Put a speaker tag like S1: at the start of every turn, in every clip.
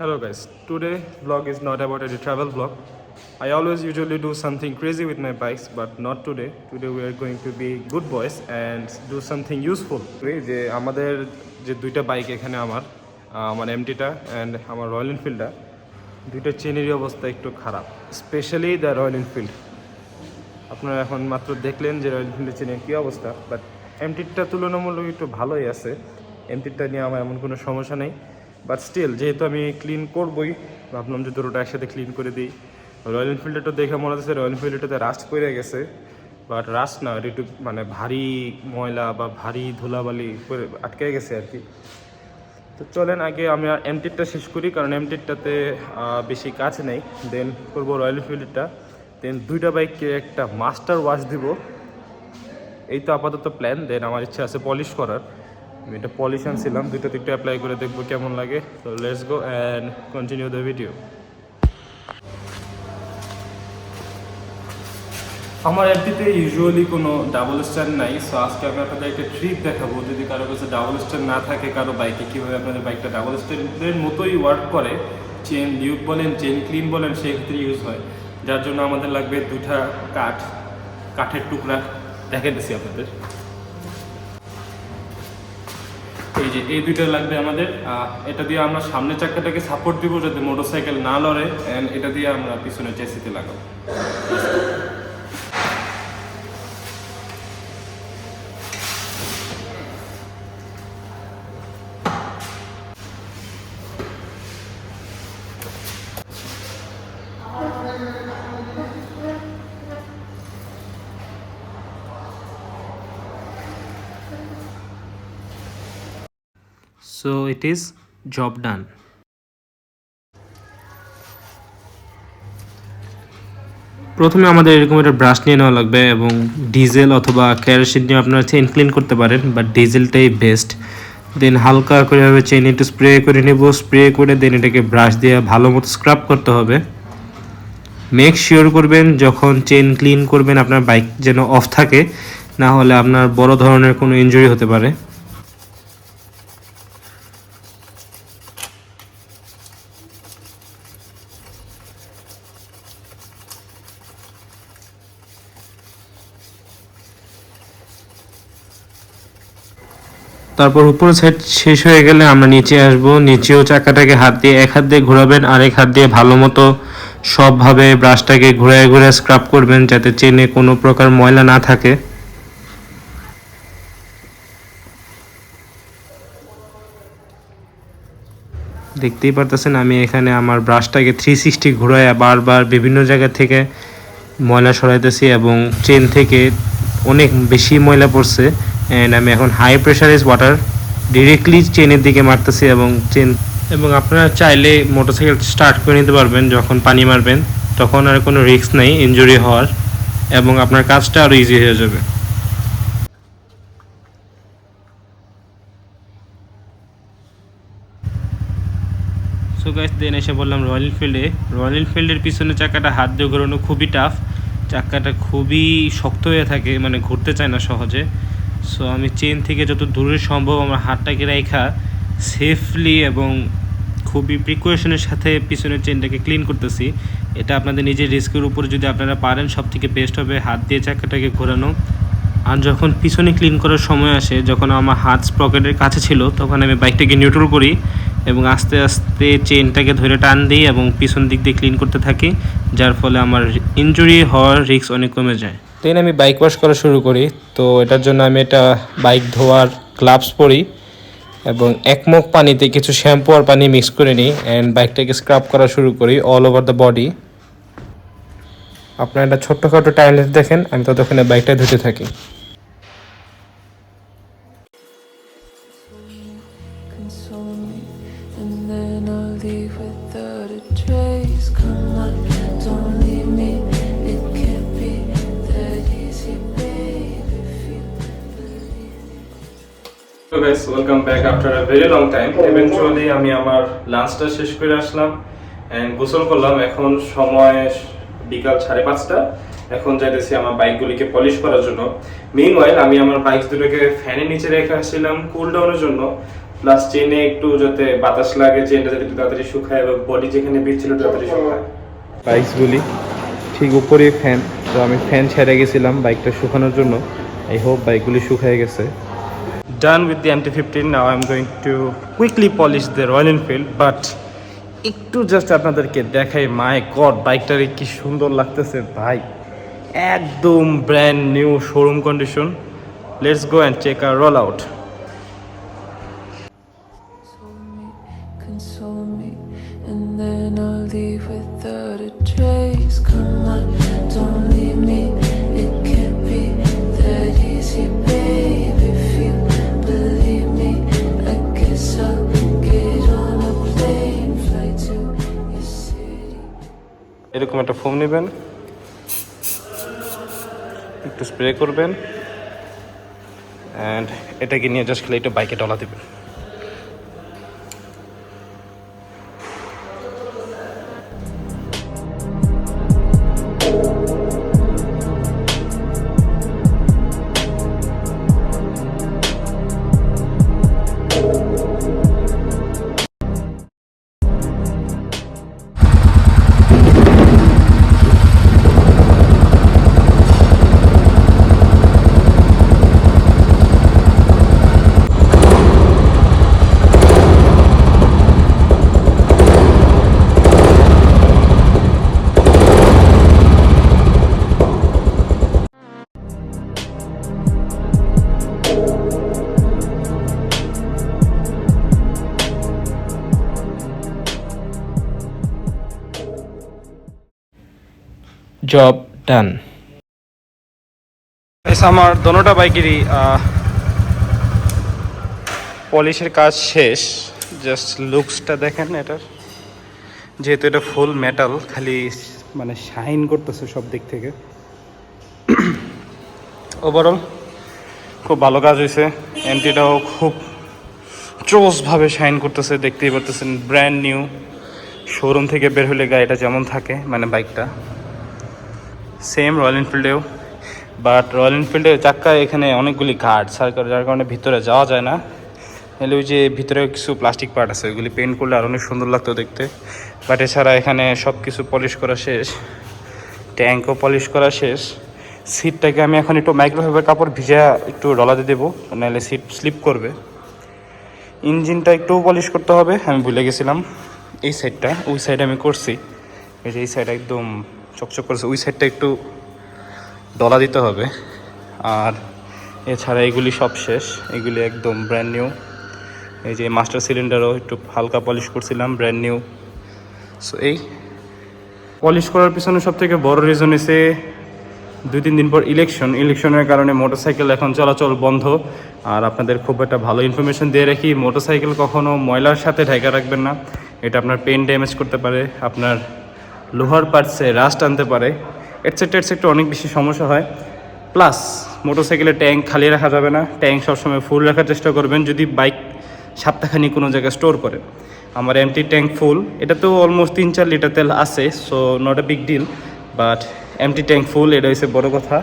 S1: Hello guys, today vlog is not about a travel vlog. I always usually do something crazy with my bikes, but not today. Today we are going to be good boys and do something useful. যে আমাদের যে দুইটা bike এখানে আমার এমটিটা and আমার royal এনফিল্ডটা দুইটা চেনেরই অবস্থা একটু খারাপ, স্পেশালি দ্য রয়্যাল এনফিল্ড। আপনারা এখন মাত্র দেখলেন যে রয়্যাল এনফিল্ডের চেনের কী অবস্থা, বাট এমটিটা তুলনামূলক একটু ভালোই আছে। এমটিটা নিয়ে আমার এমন কোনো সমস্যা নেই, বাট স্টিল যেহেতু আমি ক্লিন করবই, ভাবলাম যে দুটোটা একসাথে ক্লিন করে দিই। রয়্যাল এনফিল্ডটা দেখে মনে হচ্ছে রয়্যাল এনফিল্ডটাতে রাস্ট পড়ে গেছে, বাট রাস্ট না, এটা একটু মানে ভারী ময়লা বা ভারী ধুলাবালি করে আটকে গেছে আর কি। তো চলেন আগে আমি এমটিটা শেষ করি, কারণ এমটিটাতে বেশি কাজ নেই। দেন করবো রয়্যাল এনফিল্ডটা, দেন দুইটা বাইককে একটা মাস্টার ওয়াশ দিব। এই তো আপাতত প্ল্যান। দেন আমার ইচ্ছা আছে পলিশ করার। আমি এটা পলিশ আনছিলাম, দুইটাতে একটু অ্যাপ্লাই করে দেখবো কেমন লাগে। তো let's go and continue the video. আমার এমটিতে ইউজুয়ালি কোনো ডাবল স্টার নাই, সো আজকে আমি আপনাদের একটা ট্রিক দেখাবো। যদি কারো কাছে ডাবল স্টার না থাকে কারো বাইকে, কীভাবে আপনাদের বাইকটা ডাবল স্টারের মতোই ওয়ার্ক করে, চেন লিউক বলেন চেন ক্লিন বলেন সেই ক্ষেত্রে ইউজ হয়। যার জন্য আমাদের লাগবে দুটা কাঠের টুকরা, দেখাতেছি আপনাদের। এই যে এই দুইটা লাগবে আমাদের। এটা দিয়ে আমরা সামনের চাকাটাকে সাপোর্ট দিব যাতে মোটরসাইকেল না লড়ে, অ্যান্ড এটা দিয়ে আমরা পিছনে চেসিতে লাগাবো। So it is job done. প্রথমে আমাদের এরকম একটা ব্রাশ নিয়ে নেওয়া লাগবে এবং ডিজেল অথবা কেরোসিন দিয়ে আপনারা চেইন ক্লিন করতে পারেন, বাট ডিজেলটাই বেস্ট। দেন হালকা করে চেইন একটু স্প্রে করে নেব, স্প্রে করে দেন এটাকে ব্রাশ দিয়ে ভালো মতো স্ক্রাব করতে হবে। মেক শিওর করবেন যখন চেইন ক্লিন করবেন আপনার বাইক যেন অফ থাকে, না হলে আপনার বড় ধরনের কোনো ইনজুরি হতে পারে। তারপর উপরের সাইড শেষ হয়ে গেলে আমরা নিচে আসব। নিচেও চাকাটাকে এক হাত দিয়ে ঘোরাবেন, আরেক হাত দিয়ে ভালো মতো সবভাবে ব্রাশটাকে ঘুরায় ঘুরায় স্ক্রাব করবেন যাতে চেনে কোনো প্রকার ময়লা না থাকে। দেখতেই পারতেছেন আমি এখানে আমার ব্রাশটাকে 360 ঘুরায় বারবার বিভিন্ন জায়গা থেকে ময়লা সরাইতেছি এবং চেন থেকে অনেক বেশি ময়লা পড়ছে। অ্যান্ড আমি এখন হাই প্রেশারাইজ ওয়াটার ডিরেক্টলি চেনের দিকে মারতেছি এবং আপনারা চাইলে মোটরসাইকেল স্টার্ট করে নিতে পারবেন যখন পানি মারবেন, তখন আর কোনো রিস্ক নেই ইনজুরি হওয়ার, এবং আপনার কাজটা আরও ইজি হয়ে যাবে। সো গাইস, দেন এসে বললাম রয়্যাল এনফিল্ডের পিছনে চাকাটা হাত দিয়ে ঘোরানো খুবই টাফ। চাকাটা খুবই শক্ত হয়ে থাকে, মানে ঘুরতে চায় না সহজে। সো আমি চেন থেকে যত দূরে সম্ভব আমার হাতটাকে রেখা সেফলি এবং খুবই প্রিকশনের সাথে পিছনের চেনটাকে ক্লিন করতেছি। এটা আপনাদের নিজের রিস্কের উপর যদি আপনারা পারেন সব থেকে বেস্ট হবে হাত দিয়ে চাকাটাকে ঘোরানো। আর যখন পিছনে ক্লিন করার সময় আসে, যখন আমার হাত স্প্রকেটের কাছে ছিল, তখন আমি বাইকটাকে নিউট্রাল করি এবং আস্তে আস্তে চেনটাকে ধরে টান দিই এবং পিছন দিক দিয়ে ক্লিন করতে থাকি, যার ফলে আমার ইনজুরি হওয়ার রিস্ক অনেক কমে যায়। দেন আমি বাইক ওয়াশ করা শুরু করি। তো এটার জন্য আমি এটা বাইক ধোয়ার গ্লাভস পরি এবং এক মগ পানিতে কিছু শ্যাম্পু আর পানি মিক্স করে নিই অ্যান্ড বাইকটাকে স্ক্রাব করা শুরু করি অল ওভার দ্য বডি। আপনারা একটা ছোট্টখাটো টাইমলেস দেখেন, আমি ততক্ষণে বাইকটা ধুতে থাকি। So guys, welcome back after a very long time. Eventually আমি আমার লাঞ্চটা শেষ করে আসলাম এন্ড গোসল করলাম। এখন সময় বিকাল 5:30। এখন যাইতেছি আমার বাইকগুলিকে পলিশ করার জন্য। মিনওয়াইল আমি আমার বাইক দুটোকে ফ্যানের নিচে রেখে আসছিলাম কুল ডাউনের জন্য, প্লাস চেনে একটু যাতে বাতাস লাগে, চেনটা যাতে একটু তাড়াতাড়ি শুকায় এবং বডি যেখানে ভিড় ছিল তাড়াতাড়ি শুকায়। বাইকসগুলি ঠিক উপরে ফ্যান, তো আমি ফ্যান ছেড়ে গেছিলাম বাইকটা শুকানোর জন্য। আই হোপ বাইকগুলি শুকিয়ে গেছে। Done with the MT-15. Now I'm going to quickly polish the Royal Enfield, but একটু জাস্ট আপনাদেরকে দেখাই, মাই গড বাইকটারে কি সুন্দর লাগতেছে ভাই, একদম brand new showroom condition. Let's go and check a roll out.
S2: Console me, and then I'll leave without a trace. Come on, don't leave me. It can't be that easy, babe. If you believe me, I guess I'll get on a plane, fly to your city.
S1: এরকম একটা foam নেবেন, একটু spray করবেন, and এটাকে নিয়ে just খালি একটু বাইকে ডলা দেবেন। জব ডান। আমার দোনোটা বাইকেরই পলিশের কাজ শেষ। জাস্ট লুকসটা দেখেন এটার, যেহেতু এটা ফুল মেটাল, খালি মানে শাইন করতেছে সব দিক থেকে। ওভারঅল খুব ভালো কাজ হয়েছে। এমটিটাও খুব চোসভাবে শাইন করতেছে, দেখতেই পারতেছেন ব্র্যান্ড নিউ। শোরুম থেকে বের হলে গাড়িটা যেমন থাকে, মানে বাইকটা সেম রয়্যাল এনফিল্ডেও, বাট রয়্যাল এনফিল্ডের চাক্কায় এখানে অনেকগুলি ঘাট সার্কার, যার কারণে ভিতরে যাওয়া যায় না। এলে ওই যে ভিতরে কিছু প্লাস্টিক পার্ট আছে, ওইগুলি পেন্ট করলে আর অনেক সুন্দর লাগতো দেখতে। বাট এছাড়া এখানে সব কিছু পলিশ করা শেষ, ট্যাঙ্কও পলিশ করা শেষ। সিটটাকে আমি এখন একটু মাইক্রোফাইবার কাপড় ভিজা একটু ডলাতে দেবো, নাহলে সিট স্লিপ করবে। ইঞ্জিনটা একটু পলিশ করতে হবে, আমি ভুলে গেছিলাম। এই সাইডটা, ওই সাইড আমি করছি, এই যে এই সাইড একদম চকচক করেছে, ওই সাইডটা একটু ডলা দিতে হবে। আর এছাড়া এগুলি সব শেষ, এগুলি একদম ব্র্যান্ড নিউ। এই যে মাস্টার সিলিন্ডারও একটু হালকা পলিশ করছিলাম, ব্র্যান্ড নিউ। সো এই পলিশ করার পিছনে সব থেকে বড় রিজন হচ্ছে 2-3 দিন পর ইলেকশনের কারণে মোটরসাইকেল এখন চলাচল বন্ধ। আর আপনাদের খুব একটা ভালো ইনফরমেশন দিয়ে রাখি, মোটরসাইকেল কখনও ময়লার সাথে ঢাকা রাখবেন না। এটা আপনার পেন ড্যামেজ করতে পারে, আপনার লোহার পার্টসে রাস্ট আনতে পারে, এটসেট্রা অনেক বেশি সমস্যা হয়। প্লাস মোটরসাইকেলের ট্যাঙ্ক খালি রাখা যাবে না, ট্যাঙ্ক সবসময় ফুল রাখার চেষ্টা করবেন যদি বাইক সপ্তাহখানি কোনো জায়গায় স্টোর করে। আমার এমটি ট্যাঙ্ক ফুল, এটাতেও অলমোস্ট 3-4 লিটার তেল আছে, so not a big deal, but empty tank full, এটা হচ্ছে বড় কথা।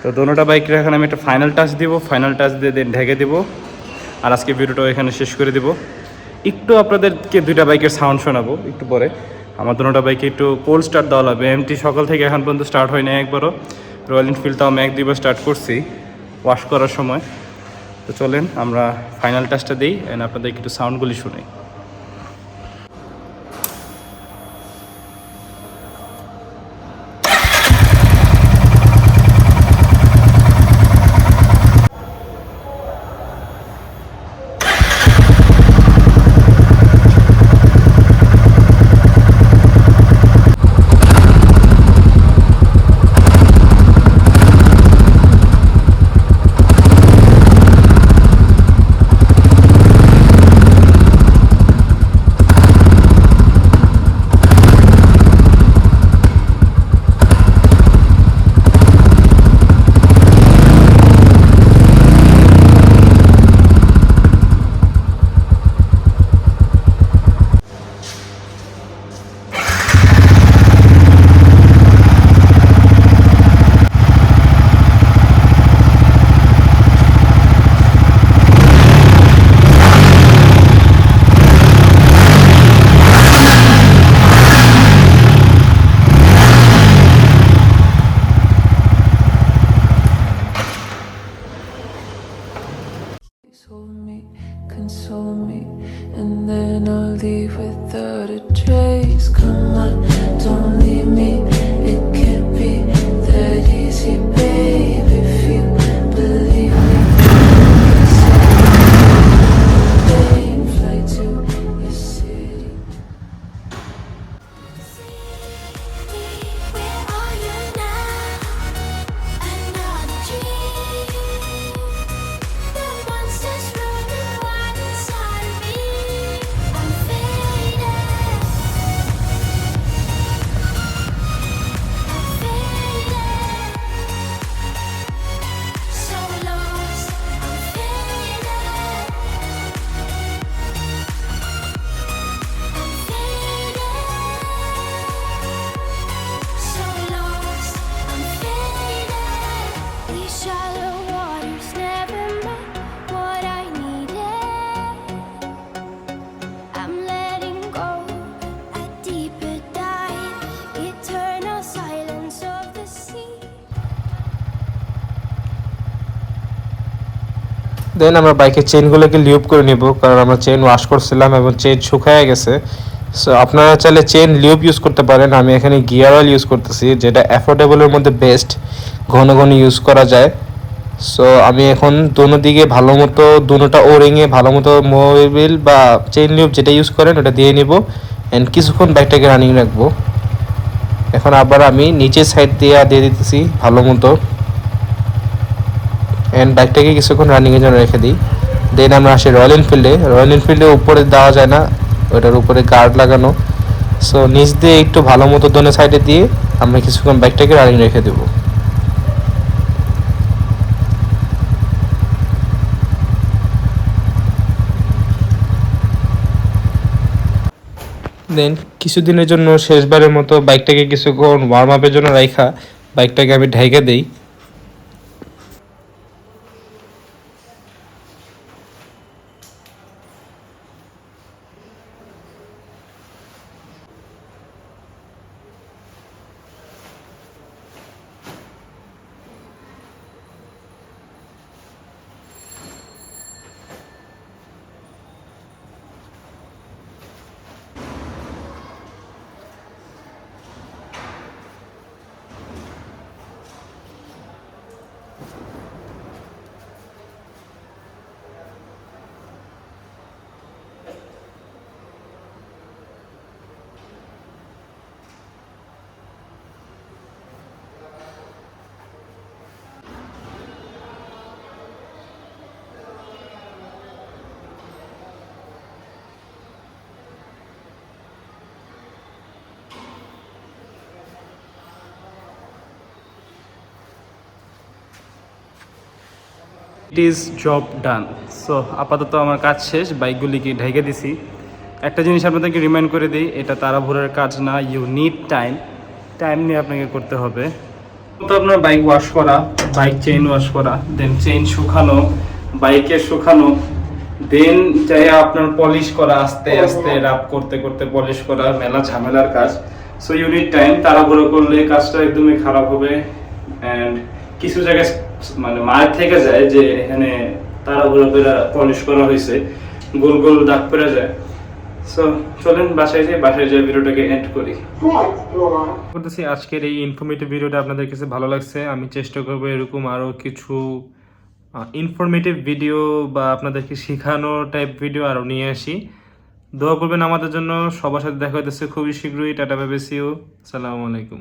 S1: তো দোনোটা বাইকের এখন আমি একটা ফাইনাল টাচ দিব, ফাইনাল টাচ দিয়ে দেন ঢেকে দেবো। আর আজকে ভিডিওটাও এখানে শেষ করে দেবো। একটু আপনাদেরকে দুইটা বাইকের সাউন্ড শোনাবো একটু পরে। আমার দোনোটা বাইকে একটু কোল্ড স্টার্ট দেওয়া লাগবে, এমটি সকাল থেকে এখন পর্যন্ত স্টার্ট হয় না একবারও। রয়্যাল এনফিল্ডটাও আমি 1-2 বার স্টার্ট করছি ওয়াশ করার সময়। তো চলেন আমরা ফাইনাল টাচটা দিই অ্যান্ড আপনাদের একটু সাউন্ডগুলি শুনি।
S2: without a trace. Come on, don't leave me. It can't be that easy, babe. If you believe me, plane, fly to your city.
S3: Where are you now? Another dream. The monsters running wild inside of me. I'm faded. I'm faded. So lost. I'm faded. I'm faded. So lost, I'm faded. These shallow waters never met what I needed. I'm letting go, a deeper dive, eternal silence of the sea.
S1: দেন আমরা বাইকের চেনগুলোকে লিউপ করে নিব, কারণ আমরা chain wash করছিলাম এবং chain শুকায় গেছে। সো আপনারা চাইলে চেন লিউপ ইউজ করতে পারেন। আমি এখানে গিয়ার অয়েল ইউজ করতেছি, যেটা অ্যাফোর্ডেবলের মধ্যে বেস্ট, ঘন ঘন ইউজ করা যায়। সো আমি এখন দোনো দিকে ভালো মতো, দুটোটা ওরিংয়ে ভালো মতো মোবিল বা চেন লিউপ যেটা ইউজ করেন ওটা দিয়ে নিব অ্যান্ড কিছুক্ষণ বাইকটাকে রানিং রাখবো। এখন আবার আমি নিচের সাইড দিয়ে দিতেছি ভালো মতো অ্যান্ড বাইকটাকে কিছুক্ষণ রানিংয়ের জন্য রেখে দিই। দেন আমরা আসি রয়্যাল এনফিল্ডে। রয়্যাল এনফিল্ডে উপরে দেওয়া যায় না, ওটার উপরে গার্ড লাগানো। সো নিচ দিয়ে একটু ভালো মতো দোনো সাইডে দিয়ে আমরা কিছুক্ষণ বাইকটাকে রানিং রেখে দেবো। দেন কিছুদিনের জন্য শেষবারের মতো বাইকটাকে কিছুক্ষণ ওয়ার্ম আপের জন্য রাখা বাইকটাকে আমি ঢেকে দিই। It is job done. So আপাতত আমার কাজ শেষ, বাইকগুলিকে ঢেকে দিছি। একটা জিনিস আপনাদেরকে রিমাইন্ড করে দিই, এটা তাড়াহুড়োর কাজ না, ইউ নিড টাইম। টাইম নিয়ে আপনাকে করতে হবে। তো আপনার বাইক ওয়াশ করা, বাইক চেইন ওয়াশ করা, দেন চেইন শুকানো, বাইকে শুকানো, দেন চাই আপনার পলিশ করা, আস্তে আস্তে রাব করতে করতে পলিশ করা, মেলা ঝামেলার কাজ। So you need time. তাড়াহুড়ো করলে কাজটা একদমই খারাপ হবে অ্যান্ড কিছু জায়গায় মানে মার থেকে যায় যে এখানে তাড়াহুড়ো করে পলিশ করা হয়েছে, গোল গোল দাগ পড়ে যায়। সো চলেন বাসায় যাই ভিডিওটাকে এন্ড করি। করতেছি আজকের এই ইনফরমেটিভ ভিডিওটা আপনাদের কাছে ভালো লাগছে। আমি চেষ্টা করবো এরকম আরও কিছু ইনফরমেটিভ ভিডিও বা আপনাদেরকে শেখানো টাইপ ভিডিও আরও নিয়ে আসি। দোয়া করবেন আমাদের জন্য। সবার সাথে দেখা হইতেছে খুবই শীঘ্রই। Tata, bye bye, see you. আসসালামু আলাইকুম।